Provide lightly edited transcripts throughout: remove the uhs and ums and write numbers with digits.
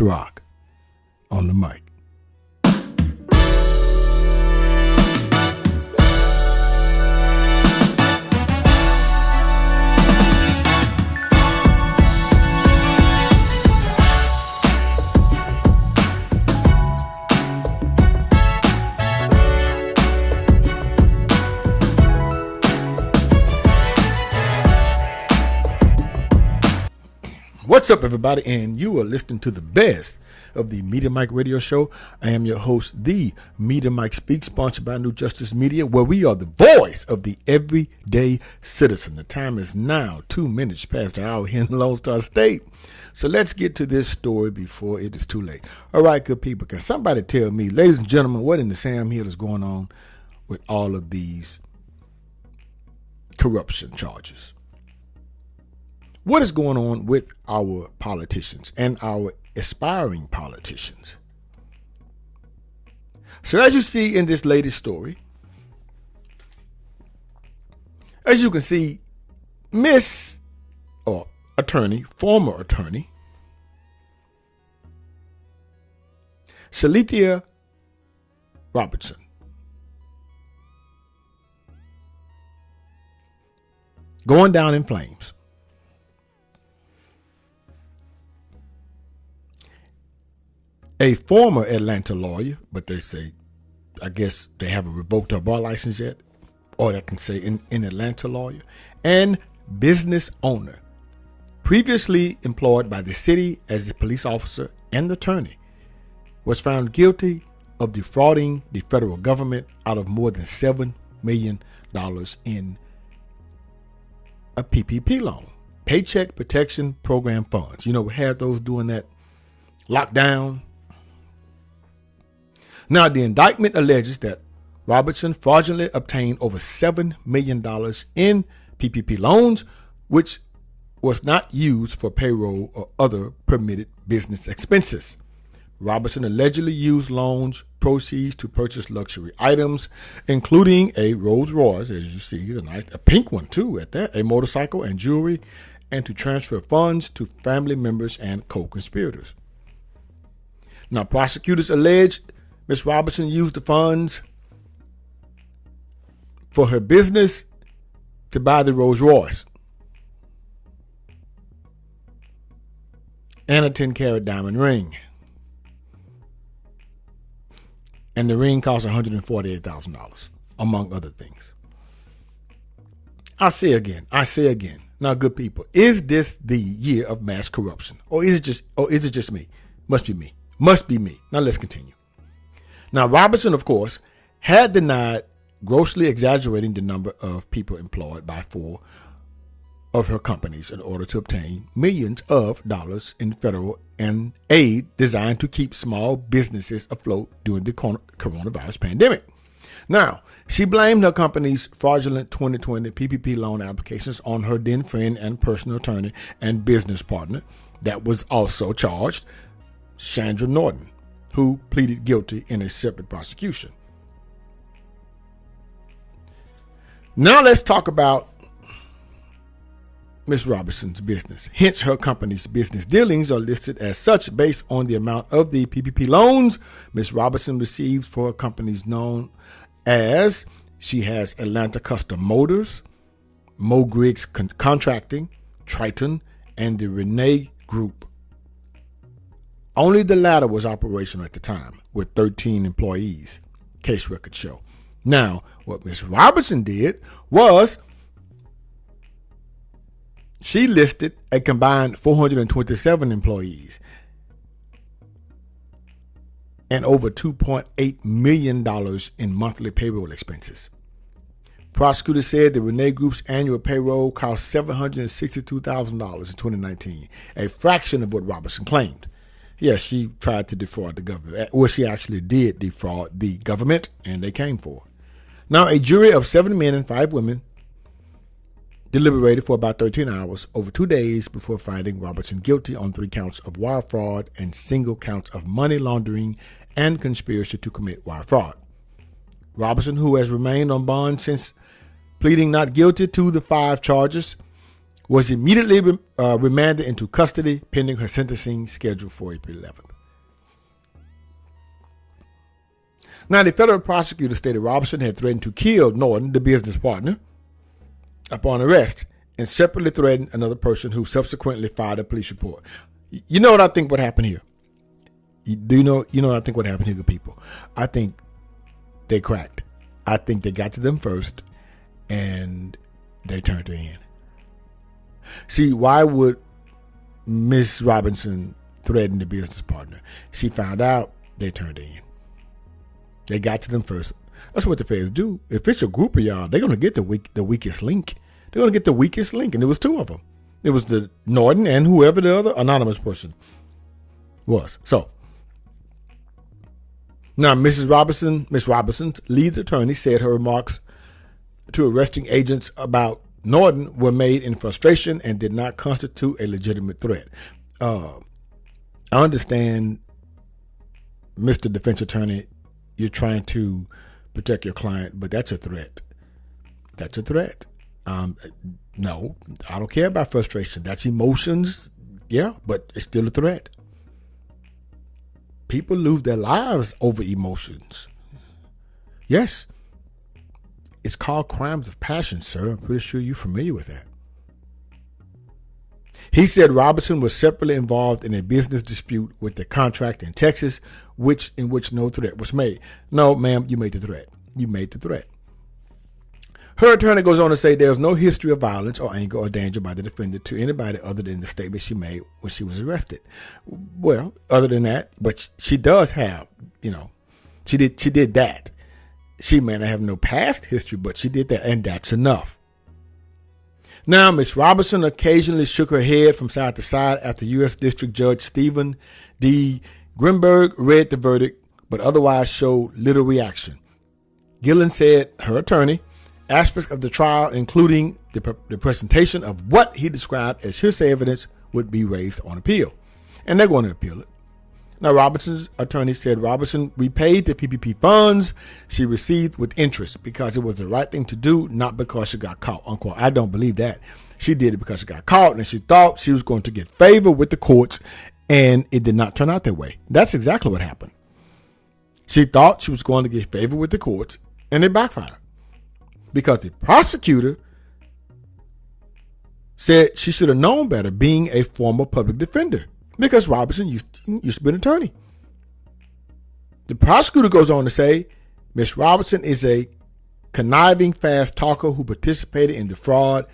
Mr. Rock on the mic. What's up, everybody? And you are listening to the best of the Media Mike Radio Show. I am your host, the Media Mike Speaks, sponsored by New Justice Media, where we are the voice of the everyday citizen. The time is now 2 minutes past the hour here in Lone Star State. So let's get to this story before it is too late. All right, good people, can somebody tell me, ladies and gentlemen, what in the Sam Hill is going on with all of these corruption charges? What is going on with our politicians and our aspiring politicians? So as you see in this latest story, as you can see, former attorney, Shelitha Robertson, going down in flames. A former Atlanta lawyer, but they say, I guess they haven't revoked her bar license yet, or I can say in Atlanta lawyer, and business owner, previously employed by the city as a police officer and attorney, was found guilty of defrauding the federal government out of more than $7 million in a PPP loan, Paycheck Protection Program funds. You know, we had those during that lockdown. Now, the indictment alleges that Robertson fraudulently obtained over $7 million in PPP loans, which was not used for payroll or other permitted business expenses. Robertson allegedly used loans proceeds to purchase luxury items, including a Rolls-Royce, as you see, a pink one too at that, a motorcycle and jewelry, and to transfer funds to family members and co-conspirators. Now, prosecutors alleged Ms. Robertson used the funds for her business to buy the Rolls-Royce and a 10-carat diamond ring. And the ring cost $148,000, among other things. I say again. Now, good people, is this the year of mass corruption? Or is it just me? Must be me. Now let's continue. Now, Robertson, of course, had denied grossly exaggerating the number of people employed by 4 of her companies in order to obtain millions of dollars in federal aid designed to keep small businesses afloat during the coronavirus pandemic. Now, she blamed her company's fraudulent 2020 PPP loan applications on her then friend and personal attorney and business partner that was also charged, Chandra Norton, who pleaded guilty in a separate prosecution. Now let's talk about Ms. Robertson's business. Hence, her company's business dealings are listed as such based on the amount of the PPP loans Ms. Robertson received for her companies known as she has Atlanta Custom Motors, Mo Griggs Contracting, Triton, and the Renee Group. Only the latter was operational at the time, with 13 employees, case records show. Now, what Ms. Robertson did was she listed a combined 427 employees and over $2.8 million in monthly payroll expenses. Prosecutors said the Renee Group's annual payroll cost $762,000 in 2019, a fraction of what Robertson claimed. Yes, she tried to defraud the government. Well, she actually did defraud the government, and they came for her. Now, a jury of 7 men and 5 women deliberated for about 13 hours over 2 days before finding Robertson guilty on 3 counts of wire fraud and single counts of money laundering and conspiracy to commit wire fraud. Robertson, who has remained on bond since pleading not guilty to the 5 charges, was immediately remanded into custody pending her sentencing scheduled for April 11th. Now, the federal prosecutor stated Robertson had threatened to kill Norton, the business partner, upon arrest, and separately threatened another person who subsequently filed a police report. You know what I think what happened here? You know what I think what happened here, good people? I think they cracked. I think they got to them first, and they turned her in. See, why would Miss Robertson threaten the business partner? She found out, they turned her in. They got to them first. That's what the feds do. If it's a group of y'all, they're going to get the weakest link. They're going to get the weakest link, and there was two of them. It was the Norton and whoever the other anonymous person was. So, now Miss Robertson's lead attorney said her remarks to arresting agents about Norton were made in frustration and did not constitute a legitimate threat. I understand, Mr. Defense Attorney, you're trying to protect your client, but that's a threat. That's a threat. No, I don't care about frustration. That's emotions. Yeah, but it's still a threat. People lose their lives over emotions. Yes. It's called crimes of passion, sir. I'm pretty sure you're familiar with that. He said Robertson was separately involved in a business dispute with the contract in Texas, in which no threat was made. No, ma'am, you made the threat. You made the threat. Her attorney goes on to say there was no history of violence or anger or danger by the defendant to anybody other than the statement she made when she was arrested. Well, other than that, but she does have, she did that. She may not have no past history, but she did that, and that's enough. Now, Ms. Robertson occasionally shook her head from side to side after U.S. District Judge Stephen D. Grimberg read the verdict, but otherwise showed little reaction. Gillen said, her attorney, aspects of the trial, including the presentation of what he described as hearsay evidence, would be raised on appeal. And they're going to appeal it. Now, Robertson's attorney said Robertson repaid the PPP funds she received with interest because it was the right thing to do, not because she got caught, unquote. I don't believe that. She did it because she got caught and she thought she was going to get favor with the courts, and it did not turn out that way. That's exactly what happened. She thought she was going to get favor with the courts, and it backfired because the prosecutor said she should have known better, being a former public defender, because Robertson used to be an attorney. The prosecutor goes on to say Ms. Robertson is a conniving fast talker who participated in the fraud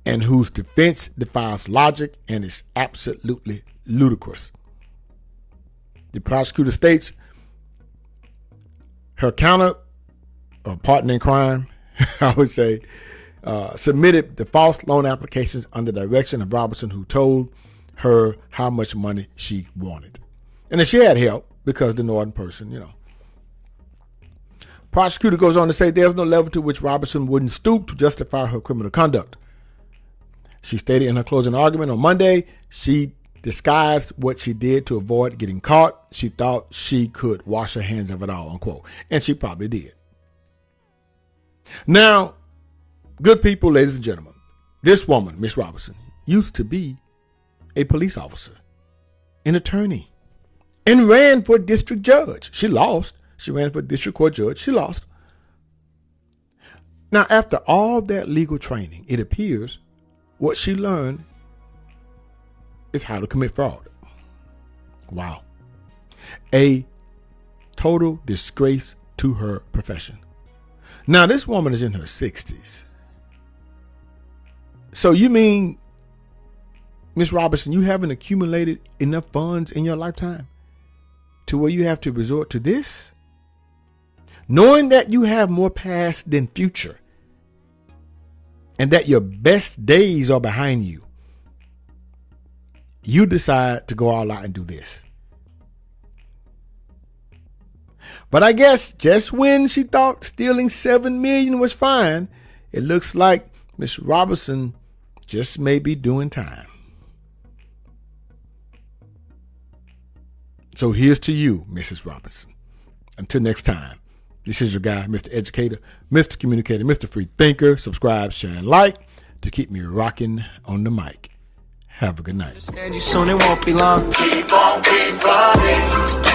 and whose defense defies logic and is absolutely ludicrous. The prosecutor states her partner in crime, I would say, submitted the false loan applications under the direction of Robertson, who told her how much money she wanted. And then she had help because the Norton person, Prosecutor goes on to say there's no level to which Robertson wouldn't stoop to justify her criminal conduct. She stated in her closing argument on Monday, she disguised what she did to avoid getting caught. She thought she could wash her hands of it all, unquote. And she probably did. Now, good people, ladies and gentlemen, this woman, Miss Robertson, used to be a police officer, an attorney, and ran for district judge. She lost. She ran for district court judge. She lost. Now, after all that legal training, it appears what she learned is how to commit fraud. Wow. A total disgrace to her profession. Now, this woman is in her 60s. So you mean, Ms. Robertson, you haven't accumulated enough funds in your lifetime to where you have to resort to this? Knowing that you have more past than future and that your best days are behind you, you decide to go all out and do this. But I guess just when she thought stealing $7 million was fine, it looks like Ms. Robertson just may be doing time. So here's to you, Mrs. Robertson. Until next time, this is your guy, Mr. Educator, Mr. Communicator, Mr. Free Thinker. Subscribe, share, and like to keep me rocking on the mic. Have a good night. Understand you soon, it won't be long. Keep on, keep running.